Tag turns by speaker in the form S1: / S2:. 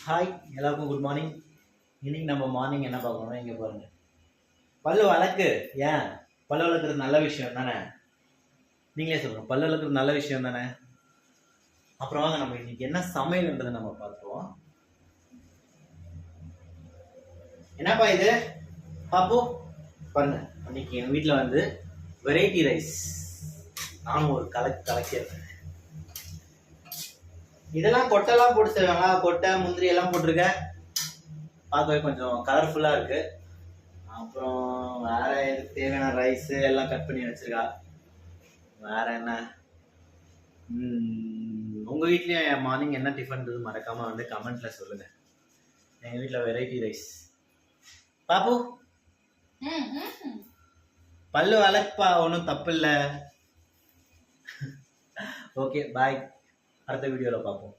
S1: Hi எல்லாருக்கும் good morning. இன்னைக்கு நம்ம மார்னிங் என்ன பார்க்கணும்னா இங்கே பாருங்க, பல்லு வளர்க்கு. ஏன் பல்லு வளர்க்குறது நல்ல விஷயம் தானே? நீங்களே சொல்லுங்க, பல்லு வளர்க்குறது நல்ல விஷயம் தானே? அப்புறம் வாங்க நம்ம இன்னைக்கு என்ன சமையல்ன்றதை நம்ம பார்த்துருவோம். என்னப்பா இது பாப்பு பாருங்க, இன்னைக்கு எங்கள் வீட்டில் வந்து வெரைட்டி ரைஸ். நானும் ஒரு கலக்கியிருக்கேன். இதெல்லாம் கொட்டைலாம் போட்டு செய்வாங்களா? கொட்டை முந்திரி எல்லாம் போட்டிருக்கேன். பார்க்கவே கொஞ்சம் கலர்ஃபுல்லாக இருக்கு. அப்புறம் வேற இதுக்கு தேவையான ரைஸ் எல்லாம் கட் பண்ணி வச்சிருக்கா. வேற என்ன, உங்க வீட்லயும் மார்னிங் என்ன டிஃபன்றது மறக்காம வந்து கமெண்ட்ல சொல்லுங்க. எங்க வீட்ல வெரைட்டி ரைஸ். பாப்பு பல்லு வளர்ப்பா, ஒன்றும் தப்பு இல்லை. ஓகே பாய், அடுத்த வீடியோவில் பார்ப்போம்.